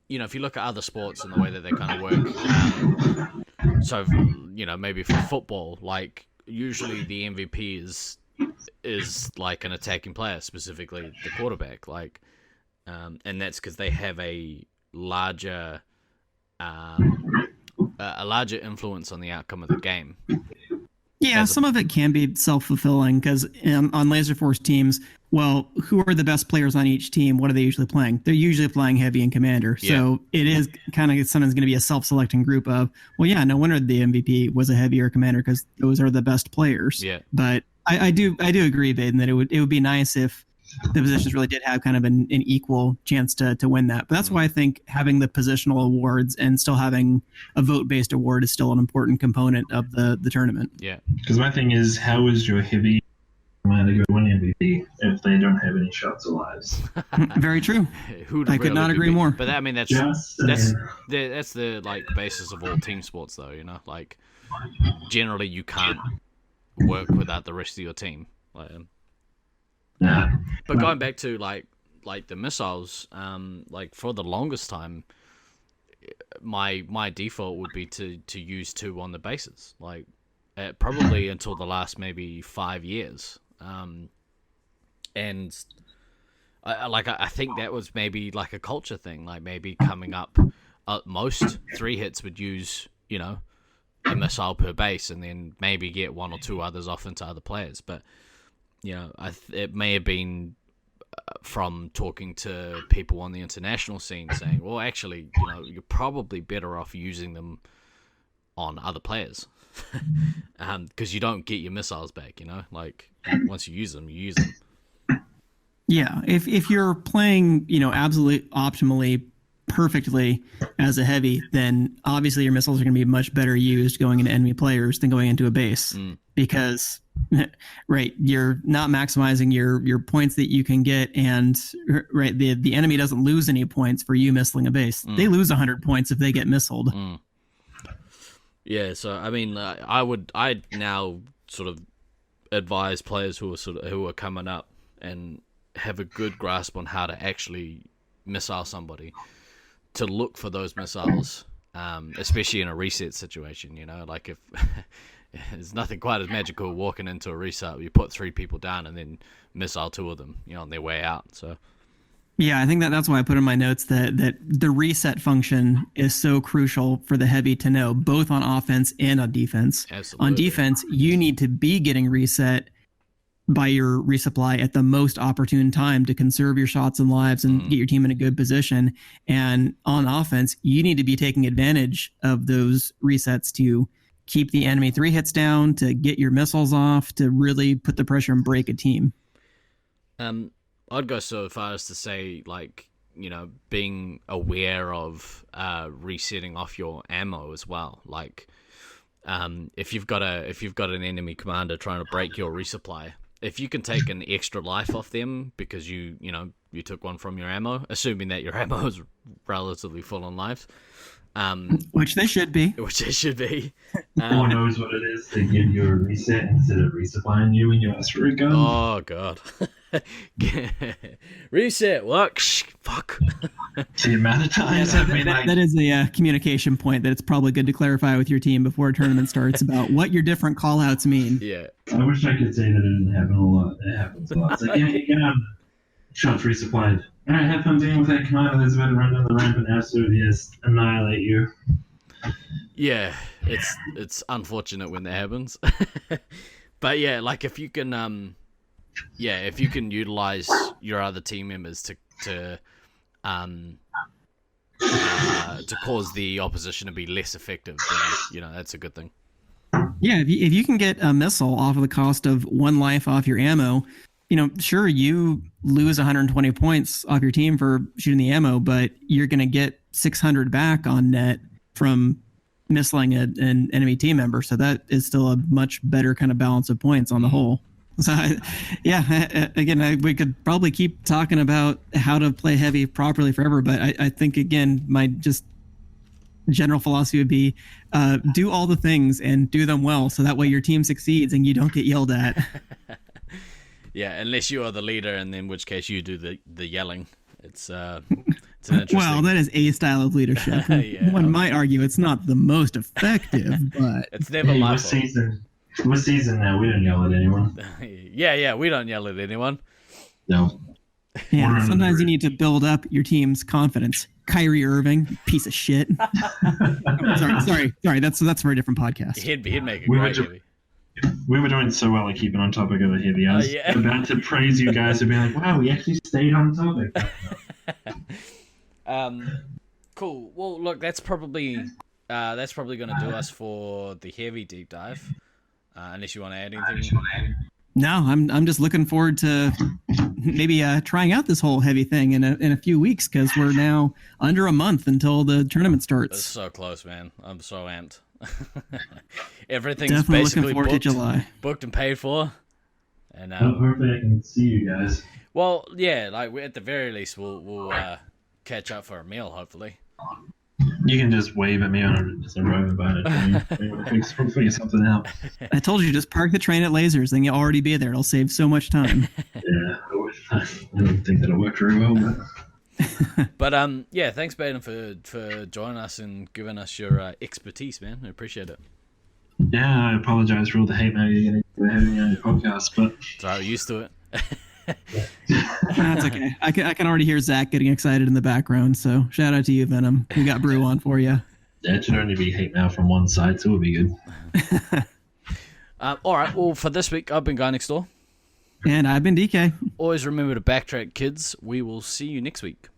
[SPEAKER 1] if you look at other sports and the way that they kind of work, so, maybe for football, like, usually the MVP is like an attacking player, specifically the quarterback, like, and that's because they have a larger influence on the outcome of the game.
[SPEAKER 2] Yeah, some of it can be self-fulfilling because on Laser Force teams, well, who are the best players on each team? What are they usually playing? They're usually playing heavy and commander. So it is kind of sometimes going to be a self-selecting group of, no wonder the MVP was a heavy or commander because those are the best players. Yeah. But I do agree, Baden, that it would be nice if the positions really did have kind of an equal chance to win that. But that's why I think having the positional awards and still having a vote-based award is still an important component of the tournament.
[SPEAKER 1] Yeah.
[SPEAKER 3] Because my thing is, how is your heavy commander go win MVP if they don't have any shots or lives.
[SPEAKER 2] Very true. I could not agree more.
[SPEAKER 1] But I mean, that's the like basis of all team sports, though. You know, like generally you can't work without the rest of your team. But going back to like the missiles, like for the longest time, my default would be to use 2 on the bases, like probably until the last maybe 5 years, and I think that was maybe like a culture thing, like maybe coming up, most 3 hits would use a missile per base, and then maybe get 1 or 2 others off into other players, but. It may have been from talking to people on the international scene saying, well, actually, you're probably better off using them on other players because you don't get your missiles back, like once you use them, you use them.
[SPEAKER 2] Yeah, if you're playing, absolutely optimally perfectly as a heavy, then obviously your missiles are going to be much better used going into enemy players than going into a base because right, you're not maximizing your points that you can get, and right, the enemy doesn't lose any points for you missiling a base. They lose 100 points if they get missiled.
[SPEAKER 1] Yeah, so I mean, I'd now sort of advise players who are coming up and have a good grasp on how to actually missile somebody to look for those missiles, especially in a reset situation. Like if there's nothing quite as magical walking into a reset. You put 3 people down and then missile 2 of them, on their way out. So,
[SPEAKER 2] yeah, I think that's why I put in my notes that the reset function is so crucial for the heavy to know, both on offense and on defense.
[SPEAKER 1] Absolutely.
[SPEAKER 2] On defense, you need to be getting reset by your resupply at the most opportune time to conserve your shots and lives and get your team in a good position. And on offense, you need to be taking advantage of those resets to keep the enemy 3 hits down, to get your missiles off, to really put the pressure and break a team.
[SPEAKER 1] I'd go so far as to say, like, being aware of resetting off your ammo as well. Like, if you've got an enemy commander trying to break your resupply, if you can take an extra life off them because you took 1 from your ammo, assuming that your ammo is relatively full on lives.
[SPEAKER 2] Which they should be.
[SPEAKER 3] Who knows what it is to give you a reset instead of resupplying you when you ask for a gun?
[SPEAKER 1] Oh, God. Reset, what? Fuck.
[SPEAKER 3] The amount of times
[SPEAKER 2] that is a communication point that it's probably good to clarify with your team before a tournament starts about what your different call-outs mean.
[SPEAKER 1] Yeah.
[SPEAKER 3] I wish I could say that it didn't happen a lot. It happens a lot. It's like, shots resupplied. All right, have fun dealing with that commander that's about to run down the ramp and absolutely just annihilate you.
[SPEAKER 1] Yeah, it's unfortunate when that happens. But yeah, like if you can utilize your other team members to cause the opposition to be less effective, then that's a good thing.
[SPEAKER 2] Yeah, if you can get a missile off of the cost of 1 life off your ammo, sure, you lose 120 points off your team for shooting the ammo, but you're going to get 600 back on net from missiling an enemy team member. So that is still a much better kind of balance of points on the whole. So, again, we could probably keep talking about how to play heavy properly forever, but I think, again, my just general philosophy would be do all the things and do them well, so that way your team succeeds and you don't get yelled at.
[SPEAKER 1] Yeah, unless you are the leader, and in which case you do the yelling. It's an interesting...
[SPEAKER 2] Well, that is a style of leadership. Yeah. One might argue it's not the most effective, but
[SPEAKER 1] it's never my fault.
[SPEAKER 3] What season now? We don't yell at anyone.
[SPEAKER 1] Yeah, we don't yell at anyone.
[SPEAKER 3] No.
[SPEAKER 2] Yeah, sometimes you need to build up your team's confidence. Kyrie Irving, piece of shit. sorry. That's a very different podcast.
[SPEAKER 1] He'd make a great heavy.
[SPEAKER 3] We were doing so well at keeping on topic of the heavy. I was about to praise you guys and be like, wow, we actually stayed on topic.
[SPEAKER 1] Cool. Well, look, that's probably going to do us for the heavy deep dive. Unless you want to add anything.
[SPEAKER 2] No, I'm just looking forward to maybe trying out this whole heavy thing in a few weeks, because we're now under a month until the tournament starts.
[SPEAKER 1] It's so close, man. I'm so amped. Everything's
[SPEAKER 2] definitely
[SPEAKER 1] basically
[SPEAKER 2] looking forward to July.
[SPEAKER 1] Booked and paid for. And
[SPEAKER 3] hopefully I can see you guys.
[SPEAKER 1] well, yeah, like at the very least, we'll catch up for a meal, hopefully.
[SPEAKER 3] You can just wave at me on a road by a train. We'll figure something out.
[SPEAKER 2] I told you, just park the train at Lasers, then you'll already be there. It'll save so much time.
[SPEAKER 3] Yeah, I don't think that'll work very well, but...
[SPEAKER 1] But yeah, thanks, Baden, for joining us and giving us your expertise, man. I appreciate it.
[SPEAKER 3] Yeah, I apologize for all the hate mail you're getting for having me on your podcast, but...
[SPEAKER 1] So we're used to it.
[SPEAKER 2] That's okay. I can already hear Zach getting excited in the background, so shout out to you, Venom. We got Brew on for you.
[SPEAKER 3] Yeah, it should only be hate mail from one side, so it'll be good.
[SPEAKER 1] All right, well, for this week, I've been Guy Next Door.
[SPEAKER 2] And I've been DK.
[SPEAKER 1] Always remember to backtrack, kids. We will see you next week.